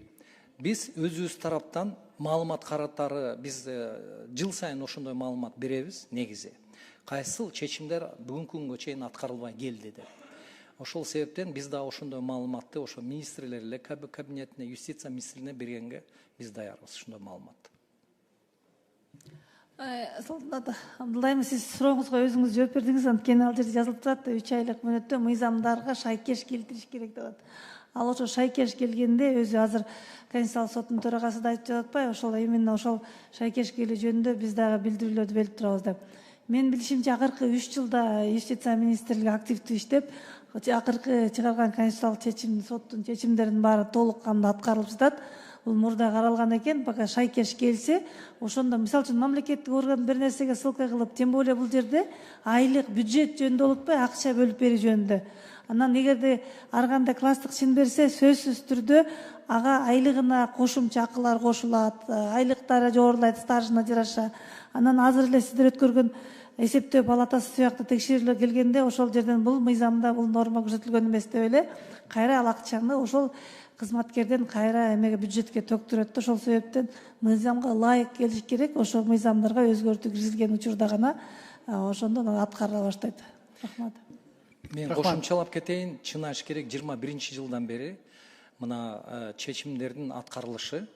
Биз өзүбүз тараптан маалымат каратары, биз жыл сайын ошондой маалымат беребиз, негизи. Кайсыл чечимдер бүгүнкү күнгө чейин аткарылбай келди деп. Ошол себептен биз да ошондой маалыматты ошо министрлер кабинетине, юстиция министрлигине бергенге биз даярбыз, ошондой маалыматты. Абдулла, сиз сурооңузга өзүңүз жооп бердиңиз, анткени ал жерде жазылып турат, 3 айлык мөөнөттө мыйзамдарга шайкеш келтириш керек деп атат. Ал ошо шайкеш келгенде өзү азыр Конституциялык соттун төрагасы да айтып жатпайбы, ошол именно ошол шайкеш келүү жөнүндө биз дагы билдирүүлөрдү берип турабыз деп. Мен билишимче акыркы 3 жылда юстиция министрлиги активдүү иштеп, акыркы чыгарган конституциялык чечим, соттун чечимдеринин баары толук канда аткарылып жатат. Бул мурда каралган экен, пока шайкеш келсе, ошондо мисалы үчүн мамлекеттик орган бир нерсеге ссылка кылып, тем более бул жерде айлык бюджет жөнүндө болуп атпайбы, акча бөлүп берүү жөнүндө. Анан эгерде ар кандай класстык ишин берсе, сөзсүз түрдө ага айлыгына кошумча акылар кошулат, айлыктары жогорулайт стажына жараша. Анан азыр эле сиздер өткөргөн эсептөө палатасы сыяктуу текшерүүлөр келгенде ошол жерден бул мыйзамда бул норма көрсөтүлгөн эмес деп эле кайра ал акчаны ошол кызматкерден кайра эмеге бюджетке төктүрөт. Ошол себептен мыйзамга ылайык келиш керек. Ошол мыйзамдарга өзгөртүү киргизилген учурда гана ошондон аткарыла баштайт. Рахмат. Мен Рахмат. кошумчалап кетейин. Чын айтыш керек, 21 жылдан бери мына чечимдердин аткарылышы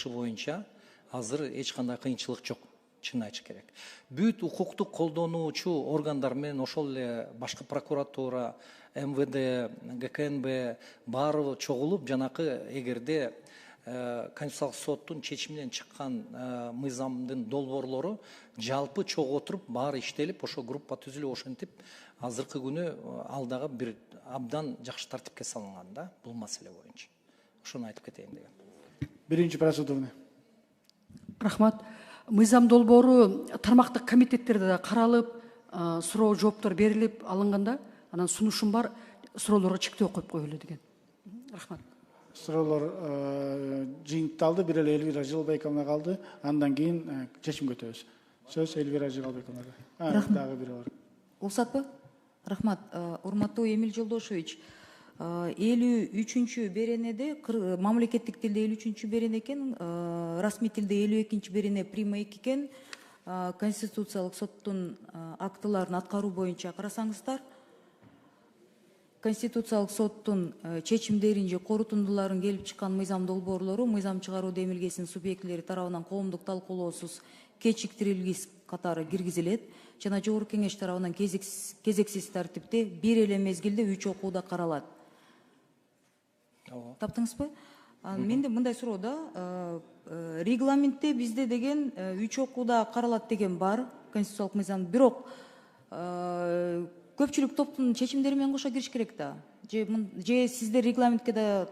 боюнча азыр эч кандай кыйынчылык жок. Чын айтыш керек. Бүт укуктук колдонуучу органдар менен ошол эле башкы прокуратура, МВД, ГКНБ баары чогулуп, жанакы эгерде Конституциялык соттун чечиминен чыккан мыйзамдын долбоорлору жалпы чогуу отуруп баары иштелип, ошо группа түзүлүп, ошентип азыркы күнү ал дагы бир абдан жакшы тартипке салынган да бул маселе боюнча. Ошону айтып кетейин деген. Биринчи процедурный. Рахмат. Мыйзам долбоору тармактык комитеттерде да каралып, суроо жооптор берилип алынганда, анан сунушум бар, суроолорго чектөө коюп коелу деген. Рахмат. Суроолор жыйынталды, бир эле Элвира Жылбайковна калды. Андан кийин чечимге өтөбүз. Сөз Элвира Жылбайковнага. Дагы бири бар. Уруксатпы? Рахмат. Урматтуу Эмил Жолдошевич, 53-чү беренеде, мамлекеттик тилде 53-чү берене экен, расмий тилде 52-чи берене прима 2 экен. Конституциялык соттун актыларын аткаруу боюнча карасаңыздар, Конституциялык соттун чечимдерин же корутундуларын келип чыккан мыйзам долбоорлору мыйзам чыгаруу демилгесинин субъектилери тарабынан коомдук талкуулоосуз кечиктирилгис катары киргизилет жана Жогорку Кеңеш тарабынан кезексиз тартипте бир эле мезгилде 3 окууда каралат. Таптыңызбы? Менде мындай суроо да, регламентте бизде деген 3 окууда каралат деген бар, конституциялык мыйзам, бирок көпчүлүк топтун чечимдери менен кошо кириш керек да. Же сиздер регламентке да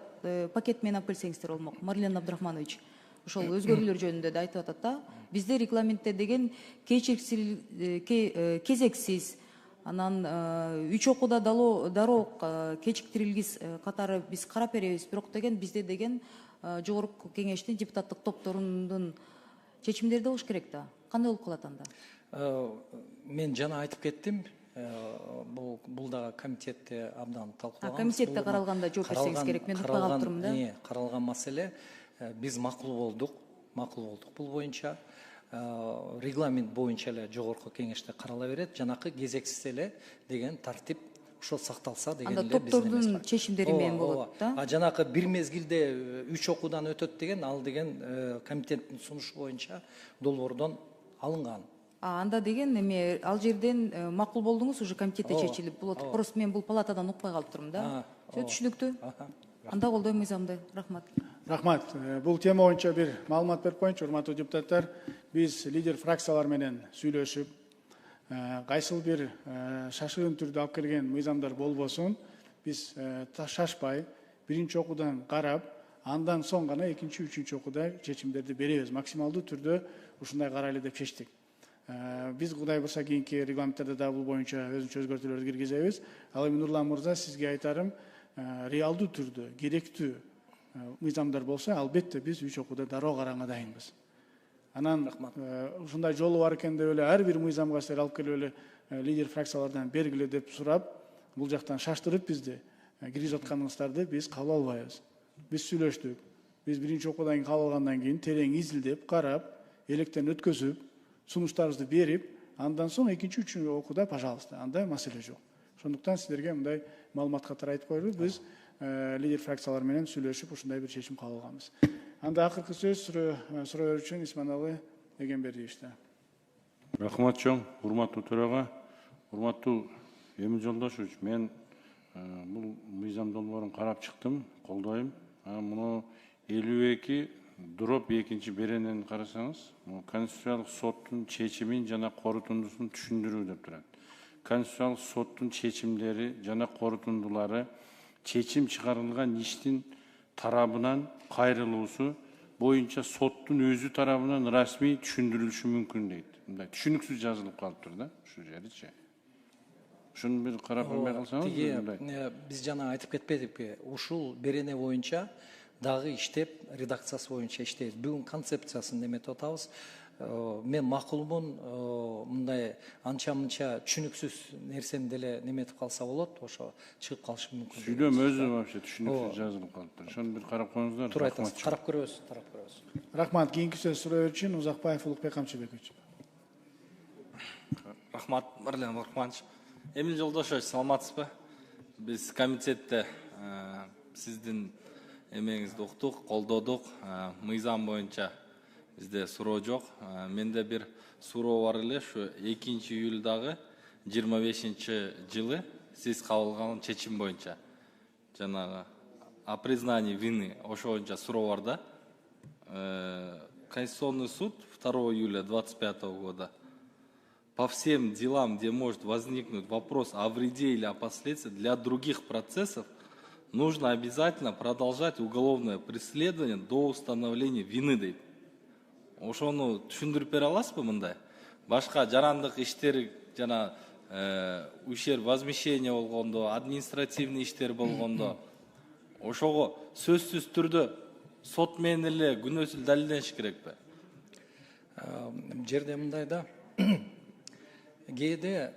пакет менен алып келсеңиздер болмок. Марлен Абдрахманович ошол өзгөрүүлөр жөнүндө да айтып атат да. Бизде регламентте деген кезексиз, анан 3 окууда дароо кечиктирилгис катары биз карап беребиз. Бирок деген бизде деген Жогорку Кеңештин депутаттык топторунун чечимдери да болуш керек да. Кандай болуп калат анда? Мен жана айтып кеттим. Бул дагы комитетте абдан талкууланган. Комитетте каралганда жооп берсеңиз керек. Мен укпай калып турмун да. Каралган маселе, биз макул болдук бул боюнча. Регламент боюнча эле Жогорку Кеңеште карала берет. Жанакы кезексиз эле деген тартип ошол сакталса деген эле биздин топтордун чечимдери менен болот да. Жанакы бир мезгилде 3 окуудан өтөт деген, ал деген комитеттин сунушу боюнча долбоордон алынган. Анда деген эме ал жерден макул болдуңуз, уже комитетте чечилип болот. Просто мен бул палатадан укпай калып турмун да. Түшүнүктүү. Анда колдойм мыйзамды. Рахмат. Рахмат. Бул тема боюнча бир маалымат берип коеюнчу, урматтуу депутаттар. Биз лидер фракциялар менен сүйлөшүп, кайсыл бир шашырын түрдө алып келген мыйзамдар болбосун, биз шашпай, биринчи окуудан карап, андан соң гана экинчи, үчүнчү окууда чечимдерди беребиз. Максималдуу түрдө ушундай карайлы деп чечтик. Биз Кудай бурса кийинки регламенттерде да бул боюнча өзүнчө өзгөртүүлөрдү киргизебиз. Ал эми Нурлан мырза, сизге айтарым, реалдуу түрдө керектүү мыйзамдар болсо, албетте биз 3 окууда дароо караганга дайынбыз. Анан ушундай жолу бар экен деп эле ар бир мыйзамга силер алып келип эле лидер фракциялардан бергиле деп сурап, бул жактан шаштырып бизди киргизип атканыңыздарды биз кабыл албайбыз. Биз сүйлөштүк. Биз биринчи окуудан кийин кабыл алгандан кийин терең изилдеп, карап, электен өткөзүп, сунуштарыбызды берип, андан соң экинчи, үчүнчү окууда, пожалуйста, анда маселе жок. Ошондуктан силерге мындай маалымат катары айтып коелу, биз лидер фракциялар менен сүйлөшүп, ушундай бир чечим кабыл алганбыз. Анда акыркы сөз суроо берүүчү Исманалы Эгембердиевич. Рахмат чоң, урматтуу төрага, урматтуу Эмил Жолдошевич, мен бул мыйзам долбоорун карап чыктым, колдойм. Муну 52 дроп 2-чи беренени карасаңыз, Конституциялык соттун чечимин жана корутундусун түшүндүрүү деп турат. Конституциялык соттун чечимдери жана корутундулары чечим чыгарылган иштин тарабынан кайрылуусу боюнча соттун өзү тарабынан расмий түшүндүрүлүшү мүмкүн дейт. Мындай түшүнүксүз жазылып калыптыр да, ушу жеричи. Ушуну бир карап көрмөй калсаңыз. Биз жана айтып кетпедикпи? Ушул берене боюнча дагы иштеп, редакциясы боюнча иштейбиз. Бүгүн концепциясын эметип атабыз. Мен макулмун, мындай анча-мынча түшүнүксүз нерсени деле неметип калса болот, ошо чыгып калышы мүмкүн. Сүйлөм өзү вообще түшүнүксүз жазылып калыптыр. Ошону бир карап коюңуздар. Туура айтасыз. Карап көрөбүз, Рахмат. Кийинки сөз суроо берүүчү Узакбаев Улукбек Камчыбекович. Рахмат, Марлен Абдрахманович. Эмил Жолдошевич, саламатсызбы? Биз комитетте сиздин эмеңизди уктук, колдодук. Мыйзам боюнча бизде суроо жок. Менде бир суроо бар эле, ушу 2 июлдагы 25-жылы сиз кабыл алган чечим боюнча. Жанагы о признании вины ошо боюнча суроо бар да. Конституционный суд 2 июля 25 года по всем делам, где может возникнуть вопрос о вреде или о последствиях для других процессов, нужно обязательно продолжать уголовное преследование до установления вины дейт. Ошону түшүндүрүп бере аласызбы мындай? Башка жарандык иштер жана ущерб возмещение болгондо, административный иштер болгондо, ошого сөзсүз түрдө сот менен эле күнөөсүз далилдениш керекпи? Жерде мындай да. Кээде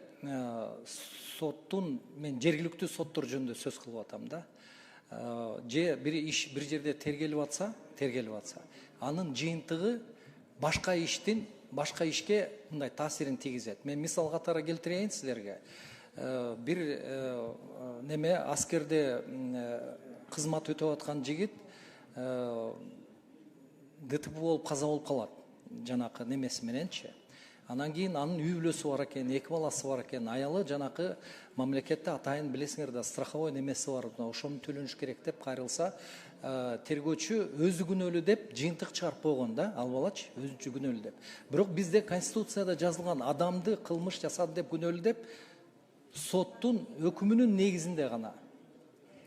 соттун, мен жергиликтүү соттор жөнүндө сөз кылып атам да. Же бир иш бир жерде тергелип атса, анын жыйынтыгы башка ишке мындай таасирин тийгизет. Мен мисал катары келтирейин силерге. Бир неме аскерде кызмат өтөп аткан жигит ДТП болуп каза болуп калат. Жанакы немеси мененчи. Анан кийин анын үй бүлөсү бар экен, 2 баласы бар экен. Аялы жанакы мамлекетте атайын билесиңер да страховой немеси бар. Ошону төлөнүш керек деп кайрылса, тергөөчү өзү күнөөлүү деп жыйынтык чыгарып койгон да, албалачы, өзүнчө күнөөлүү деп. Бирок бизде Конституцияда жазылган адамды кылмыш жасады деп күнөөлүү деп соттун өкүмүнүн негизинде гана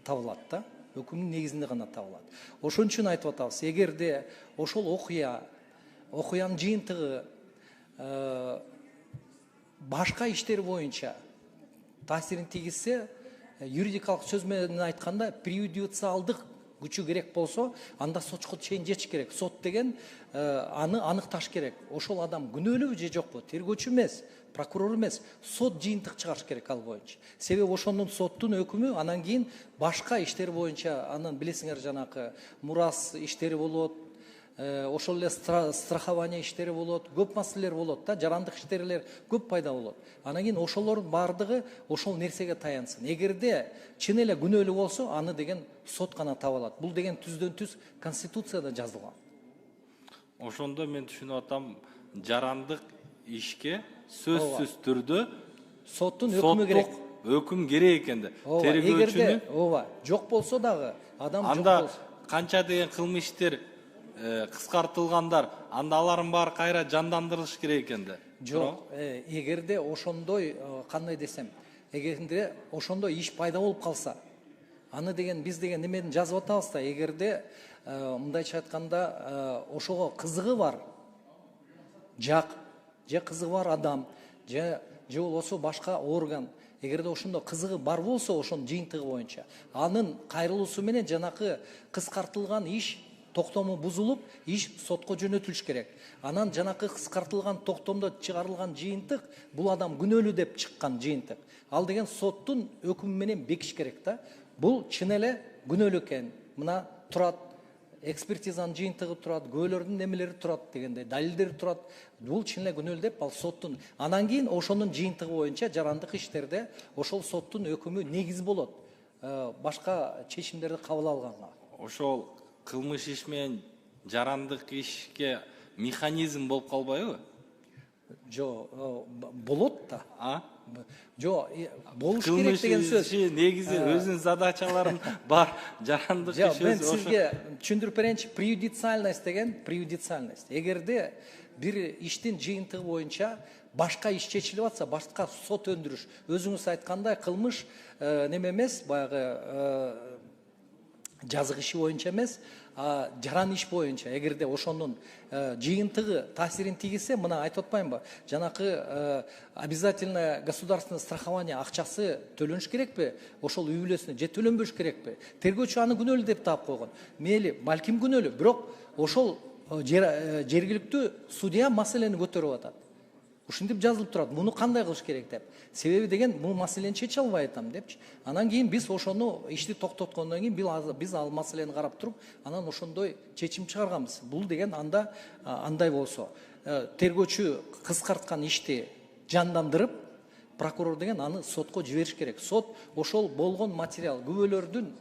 табылат да. Өкүмүнүн негизинде гана табылат. Ошон үчүн айтып атабыз, эгерде ошол окуянын жыйынтыгы башка иштер боюнча таасирин тийгизсе, юридикалык сөз менен айтканда преюдициалдык күчү керек болсо, анда сотко чейин жетиш керек. Сот деген аны аныкташ керек. Ошол адам күнөөлүүбү же жокпу? Тергөөчү эмес, прокурор эмес, сот жыйынтык чыгарыш керек ал боюнча. Себеби ошонун соттун өкүмү анан кийин башка иштер боюнча, анын билесиңер жанакы мурас иштери болот, ошол эле страхование иштери болот, көп маселелер болот да, жарандык иштерлер көп пайда болот. Анан кийин ошолордун баардыгы ошол нерсеге таянсын. Эгерде чын эле күнөөлүү болсо, аны деген сот гана таба алат. Бул деген түздөн түз Конституцияда жазылган. Ошондо мен түшүнүп атам, жарандык ишке сөзсүз түрдө соттун өкүмү керек. Өкүм керек экенде. Эгерде жок болсо дагы, адам жок болсо. Анда канча деген кылмыштер кыскартылгандар, анда алардын баары кайра жандандырылыш керек экенде. Жок, эгерде ошондой, кандай десем, эгерде ошондой иш пайда болуп калса, аны деген биз деген немеден жазып атабыз да, эгерде мындайча айтканда ошого кызыгы бар жак, же кызыгы бар адам, же болбосо башка орган, эгерде ошондо кызыгы бар болсо, ошонун жыйынтыгы боюнча, анын кайрылуусу менен жанакы кыскартылган иш токтому бузулуп, иш сотко жөнөтүлүш керек. Анан жанакы кыскартылган токтомдо чыгарылган жыйынтык, бул адам күнөөлүү деп чыккан жыйынтык. Ал деген соттун өкүмү менен бекиш керек да. Бул чын эле күнөөлүү экен. Мына турат, экспертизанын жыйынтыгы турат, күбөлөрдүн немелери турат дегенде, далилдери турат. Бул чын эле күнөөлүү деп ал соттун. Анан кийин ошонун жыйынтыгы боюнча жарандык иштерде ошол соттун өкүмү негиз болот. Башка чечимдерди кабыл алганга. Ошол кылмыш иш менен жарандык ишке механизм болуп калбайбы? Жо, болот да. Жо, болуш керек деген сөз. Кылмыш иши негизи өзүнүн задачаларын бар, жарандык иш өзү. Мен сизге түшүндүрүп берейинчи, преюдициальность деген, преюдициальность. Эгерде бир иштин жыйынтыгы боюнча башка иш чечилип атса, башка сот өндүрүш, өзүңүз айткандай кылмыш неме эмес, баягы жазык иши боюнча эмес, жаран иш боюнча, эгерде ошонун жыйынтыгы таасирин тийгизсе, мына айтып атпаймынбы, жанакы обязательное государственное страхование акчасы төлөнүш керекпи? Ошол үй бүлөсүнө же төлөнбөш керекпи? Тергөөчү аны күнөөлүү деп таап койгон. Мейли, балким күнөөлүү, бирок ошол жергиликтүү судья маселени көтөрүп атат. Ушинтип жазылып турат, муну кандай кылыш керек деп. Себеби деген, бул маселени чече албай атам депчи. Анан кийин биз ошону ишти токтоткондон кийин биз ал маселени карап туруп, анан ошондой чечим чыгарганбыз. Бул деген андай болсо, тергөөчү кыскарткан ишти жандандырып, прокурор деген аны сотко жибериш керек. Сот ошол болгон материал, күбөлөрдүн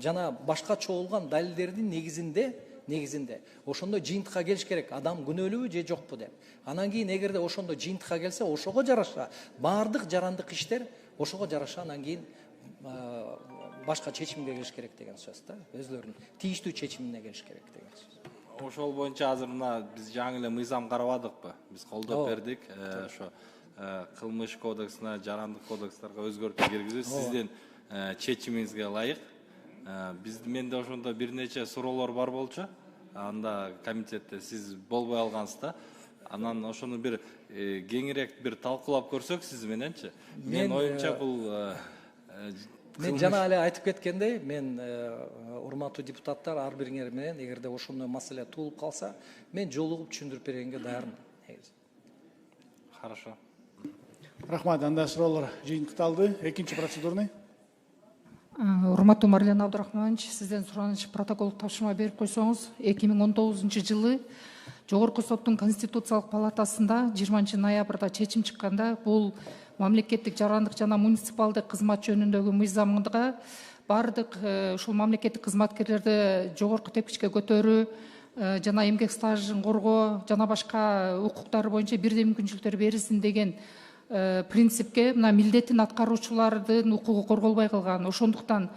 жана башка чогулган далилдердин негизинде ошондой жыйынтыкка келиш керек. Адам күнөөлүүбү же жокпу деп. Анан кийин эгерде ошондой жыйынтыкка келсе, ошого жараша баардык жарандык иштер ошого жараша анан кийин башка чечимге келиш керек деген сөз да. Өзлөрүнүн тийиштүү чечимине келиш керек деген сөз. Ошол боюнча азыр мына биз жаңы эле мыйзам карабадыкпы? Биз колдоп бердик. Ошо кылмыш кодексине, жарандык кодекстарга өзгөртүү киргизүү сиздин чечимиңизге ылайык. Менде ошондо бир нече суроолор бар болчу. Анда комитетте сиз болбой алгансыз да. Анан ошону бир кеңирээк бир талкуулап көрсөк сиз мененчи. Мен оюмча бул мен жана эле айтып кеткендей, мен урматтуу депутаттар ар бириңер менен эгерде ошондой маселе туулуп калса, мен жолугуп түшүндүрүп бергенге даярмын. Хорошо. Рахмат, анда суроолор жыйынтыкталды. Экинчи процедурный. Урматтуу Марлен Абдрахманович, сизден сураныч протоколдук тапшырма берип койсоңуз, 2019 жылы Жогорку соттун Конституциялык палатасында 20 ноябрда чечим чыкканда, бул мамлекеттик жарандык жана муниципалдык кызмат жөнүндөгү мыйзамга бардык ушул мамлекеттик кызматкерлерди жогорку тепкичке көтөрүү жана эмгек стажын коргоо жана башка укуктары боюнча бирдей мүмкүнчүлүктөр берилсин деген принципке мына милдетин аткаруучулардын укугу корголбой калган. Ошондуктан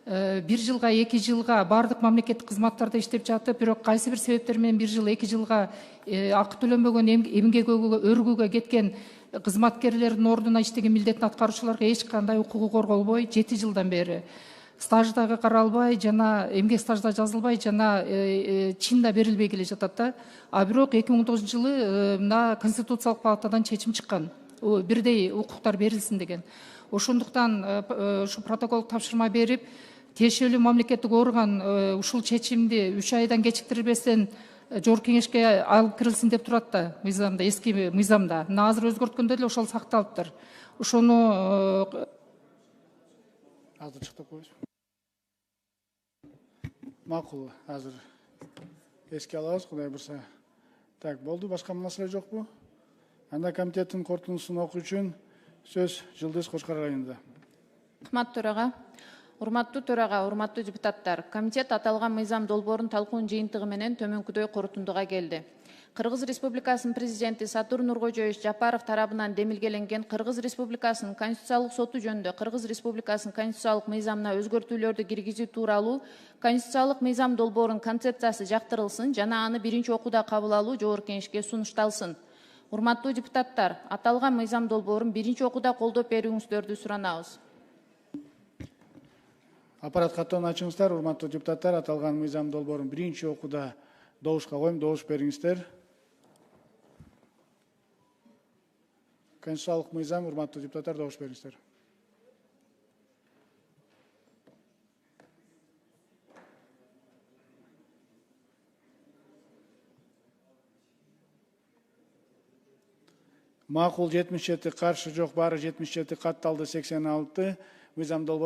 1 жылга 2 жылга бардык мамлекеттик кызматтарда иштеп жатып, бирок кайсы бир себептер менен 1 жыл 2 жылга акы төлөнбөгөн эмгек өргүүгө кеткен кызматкерлердин ордуна иштеген милдетин аткаруучуларга эч кандай укугу корголбой 7 жылдан бери стаждагы каралбай жана эмгек стажда жазылбай жана чин да берилбей келе жатат да. А бирок 2019 жылы мына Конституциялык палатадан чечим чыккан. Бирдей укуктар берилсин деген. Ошондуктан ушу протоколдук тапшырма берип, тиешелүү мамлекеттик орган ушул чечимди 3 айдан кечиктирбестен жогорку кеңешке алып кирилсин деп турат да, мыйзамда, эски мыйзамда. Мына азыр өзгөрткөндө эле ошол сакталыптыр. Ошону азыр чыктап коебуз. Макул, азыр эске алабыз, Кудай бурса. Так, болду, башка маселе жокпу? Анда комитеттин корутундусун окуу үчүн сөз Жылдыз Кошкар районунда. Рахмат төрага. Урматтуу төрага, урматтуу депутаттар, комитет аталган мыйзам долбоорун талкуунун жыйынтыгы менен төмөнкүдөй корутундуга келди. Кыргыз Республикасынын президенти Сатур Нуркожоевич Жапаров тарабынан демилгеленген Кыргыз Республикасынын Конституциялык соту жөнүндө Кыргыз Республикасынын конституциялык мыйзамына өзгөртүүлөрдү киргизүү тууралуу конституциялык мыйзам долбоорунун концепциясы жактырылсын жана аны биринчи окууда кабыл алуу жогорку кеңешке сунушталсын. Урматтуу депутаттар, аталган мыйзам долбоорун биринчи окууда колдоп берүүңүздөрдү суранабыз. Аппарат каттоон ачыңыздар, урматтуу депутаттар, аталган мыйзам долбоорун биринчи окууда добушка коюм, добуш бериңиздер. Конституциялык мыйзам, урматтуу депутаттар, добуш бериңиздер. Макул 77, каршы жок, баары 77, катталды 86. Мыйзам долбоору